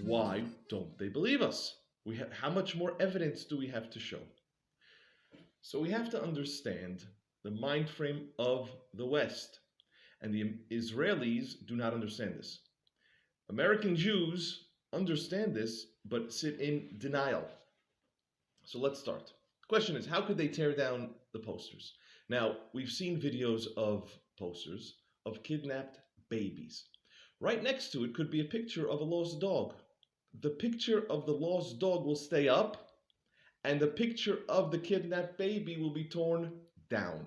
Why don't they believe us? How much more evidence do we have to show? So we have to understand the mind frame of the West. And the Israelis do not understand this. American Jews understand this, but sit in denial. So let's start. The question is, how could they tear down the posters? Now, we've seen videos of posters of kidnapped babies. Right next to it could be a picture of a lost dog. The picture of the lost dog will stay up, and the picture of the kidnapped baby will be torn down.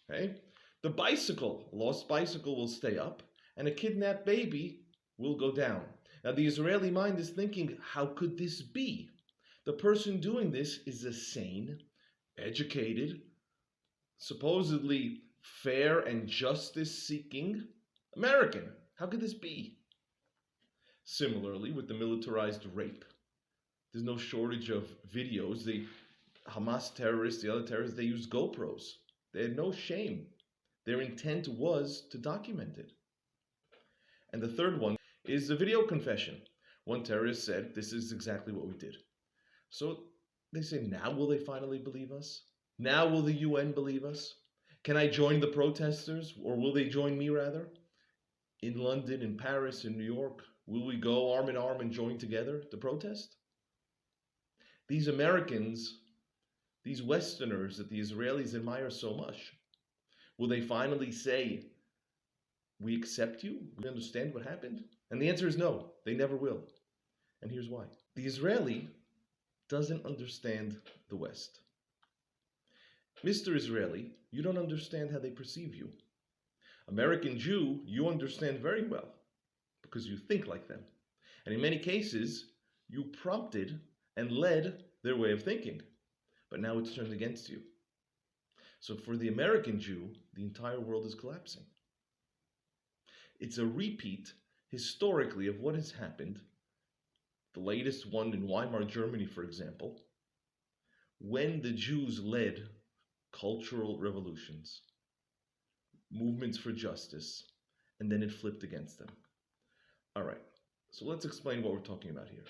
Okay? The bicycle, lost bicycle, will stay up, and a kidnapped baby will go down. Now, the Israeli mind is thinking, how could this be? The person doing this is a sane, educated, supposedly fair and justice-seeking American. How could this be? Similarly, with the militarized rape, there's no shortage of videos. The Hamas terrorists, the other terrorists, they used GoPros. They had no shame. Their intent was to document it. And the third one is the video confession. One terrorist said, this is exactly what we did. So they say, now will they finally believe us? Now will the UN believe us? Can I join the protesters, or will they join me rather? In London, in Paris, in New York, will we go arm in arm and join together to protest? These Americans, these Westerners that the Israelis admire so much, will they finally say, we accept you? We understand what happened? And the answer is no, they never will. And here's why. The Israeli doesn't understand the West. Mr. Israeli, you don't understand how they perceive you. American Jew, you understand very well because you think like them. And in many cases, you prompted and led their way of thinking. But now it's turned against you. So for the American Jew, the entire world is collapsing. It's a repeat historically of what has happened. The latest one in Weimar, Germany, for example, when the Jews led cultural revolutions, movements for justice, and then it flipped against them. All right, so let's explain what we're talking about here.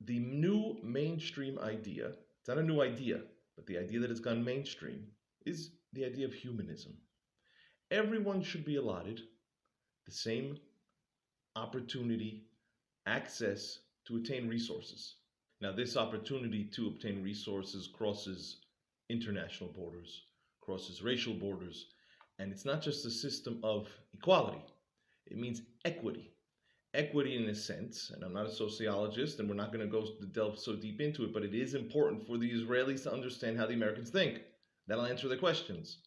The new mainstream idea, it's not a new idea, but the idea that it's gone mainstream, is the idea of humanism. Everyone should be allotted the same opportunity, access to attain resources. Now, this opportunity to obtain resources crosses international borders, crosses racial borders, and it's not just a system of equality. It means equity. Equity in a sense, and I'm not a sociologist, and we're not going to delve so deep into it, but it is important for the Israelis to understand how the Americans think. That'll answer their questions.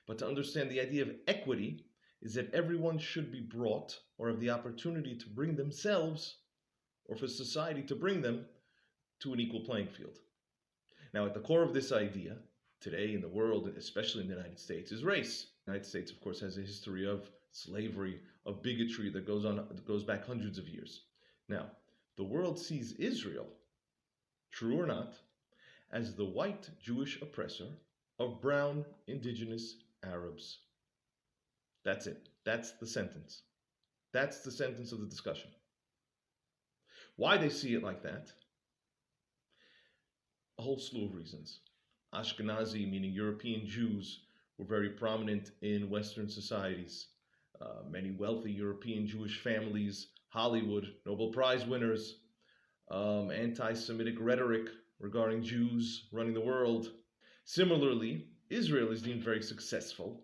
But to understand the idea of equity is that everyone should be brought, or have the opportunity to bring themselves, or for society to bring them, to an equal playing field. Now, at the core of this idea, today in the world, especially in the United States, is race. The United States, of course, has a history of slavery, of bigotry that goes back hundreds of years. Now, the world sees Israel, true or not, as the white Jewish oppressor of brown indigenous Arabs. That's it. That's the sentence. That's the sentence of the discussion. Why they see it like that? A whole slew of reasons. Ashkenazi, meaning European Jews, were very prominent in Western societies. Many wealthy European Jewish families, Hollywood, Nobel Prize winners, anti-Semitic rhetoric regarding Jews running the world. Similarly, Israel is deemed very successful,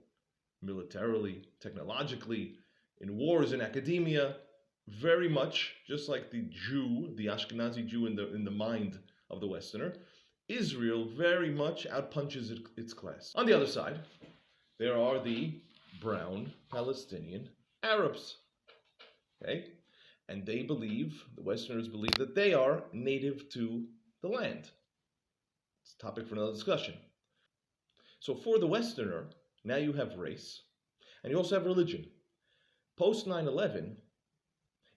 militarily, technologically, in wars, in academia, very much just like the Jew, the Ashkenazi Jew in the mind of the Westerner. Israel very much outpunches its class. On the other side, there are the brown Palestinian Arabs, okay? And they believe, the Westerners believe, that they are native to the land. It's a topic for another discussion. So for the Westerner, now you have race, and you also have religion. Post 9/11,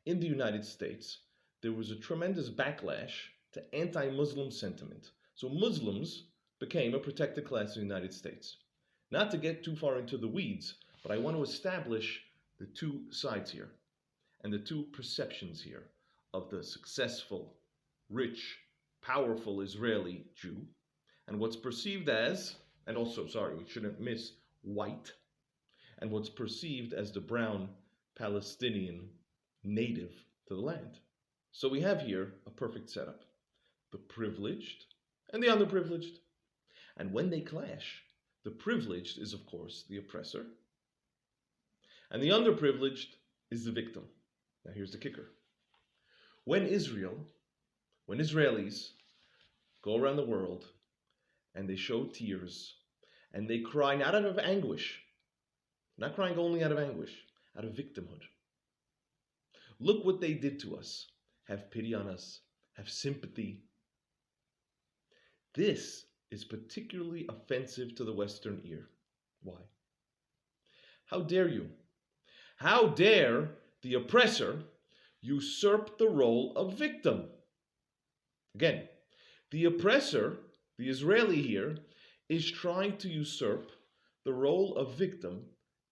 in the United States, there was a tremendous backlash to anti-Muslim sentiment. So Muslims became a protected class in the United States. Not to get too far into the weeds, but I want to establish the two sides here and the two perceptions here. of the successful, rich, powerful Israeli Jew, and what's perceived as, and also, sorry, we shouldn't miss white, and what's perceived as the brown Palestinian native to the land. So we have here a perfect setup: the privileged and the underprivileged. And when they clash, the privileged is, of course, the oppressor, and the underprivileged is the victim. Now, here's the kicker. When Israelis go around the world and they show tears and they cry not out of anguish, not crying only out of anguish, out of victimhood. Look what they did to us. Have pity on us. Have sympathy. This is particularly offensive to the Western ear. Why? How dare you? How dare the oppressor usurp the role of victim? Again, the oppressor, the Israeli here, is trying to usurp the role of victim,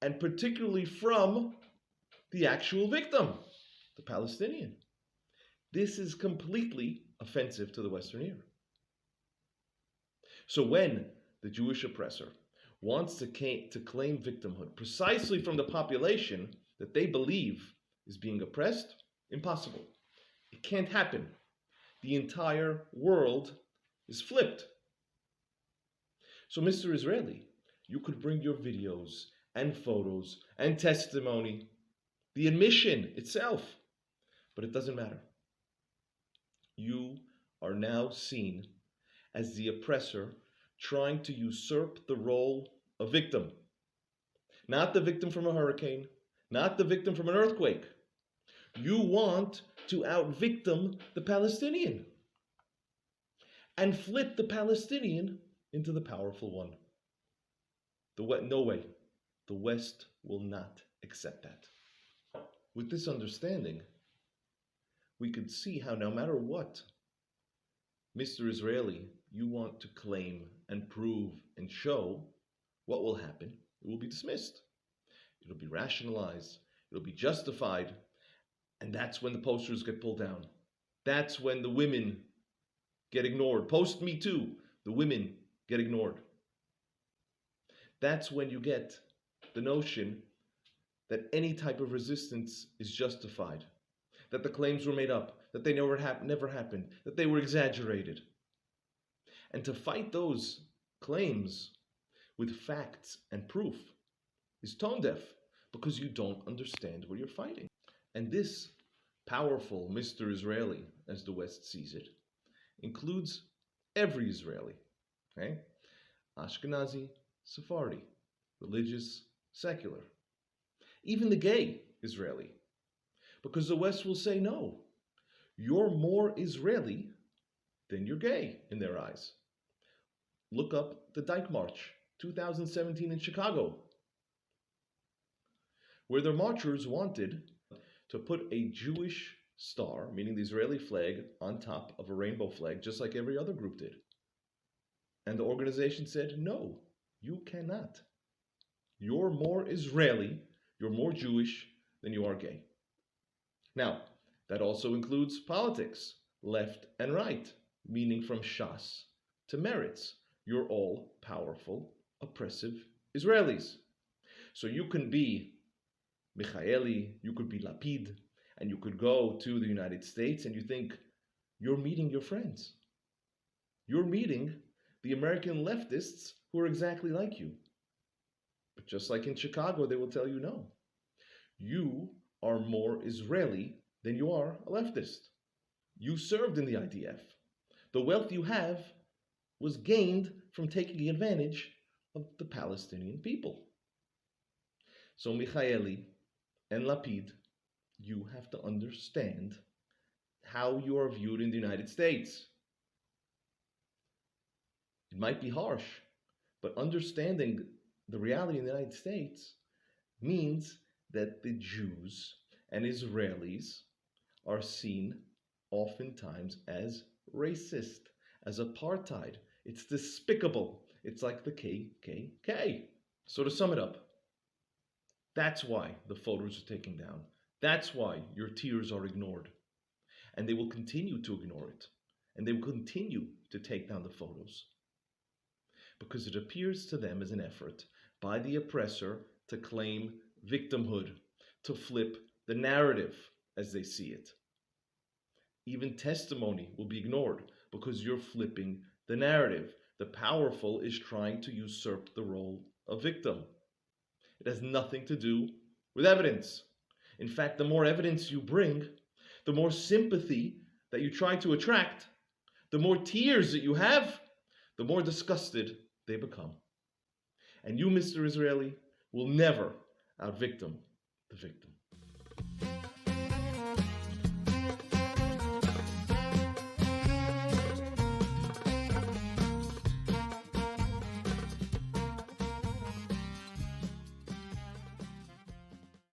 and particularly from the actual victim, the Palestinian. This is completely offensive to the Western ear. So when the Jewish oppressor wants to claim victimhood precisely from the population that they believe is being oppressed, impossible. It can't happen. The entire world is flipped. So, Mr. Israeli, you could bring your videos and photos and testimony, the admission itself, but it doesn't matter. You are now seen as the oppressor trying to usurp the role of victim. Not the victim from a hurricane, not the victim from an earthquake. You want to out-victim the Palestinian and flip the Palestinian into the powerful one. No way. The West will not accept that. With this understanding, we could see how no matter what, Mr. Israeli, you want to claim and prove and show, what will happen? It will be dismissed. It'll be rationalized. It'll be justified. And that's when the posters get pulled down. That's when the women get ignored. Post Me Too, the women get ignored. That's when you get the notion that any type of resistance is justified, that the claims were made up, that they never happened, that they were exaggerated. And to fight those claims with facts and proof is tone deaf, because you don't understand what you're fighting. And this powerful Mr. Israeli, as the West sees it, includes every Israeli, okay? Ashkenazi, Sephardi, religious, secular, even the gay Israeli, because the West will say, no, you're more Israeli than you're gay in their eyes. Look up the Dyke March, 2017 in Chicago, where the marchers wanted to put a Jewish star, meaning the Israeli flag, on top of a rainbow flag, just like every other group did. And the organization said, no, you cannot. You're more Israeli, you're more Jewish than you are gay. Now, that also includes politics, left and right, meaning from Shas to Meretz. You're all powerful, oppressive Israelis. So you can be Michaeli, you could be Lapid, and you could go to the United States and you think you're meeting your friends. You're meeting the American leftists who are exactly like you. But just like in Chicago, they will tell you no. You are more Israeli than you are a leftist. You served in the IDF. The wealth you have was gained from taking advantage of the Palestinian people. So Michaeli and Lapid, you have to understand how you are viewed in the United States. It might be harsh, but understanding the reality in the United States means that the Jews and Israelis are seen oftentimes as racist, as apartheid. It's despicable. It's like the KKK. So to sum it up, that's why the photos are taken down. That's why your tears are ignored. And they will continue to ignore it. And they will continue to take down the photos. Because it appears to them as an effort by the oppressor to claim victimhood, to flip the narrative as they see it. Even testimony will be ignored because you're flipping the narrative. The powerful is trying to usurp the role of victim. It has nothing to do with evidence. In fact, the more evidence you bring, the more sympathy that you try to attract, the more tears that you have, the more disgusted they become. And you, Mr. Israeli, will never out-victim the victim.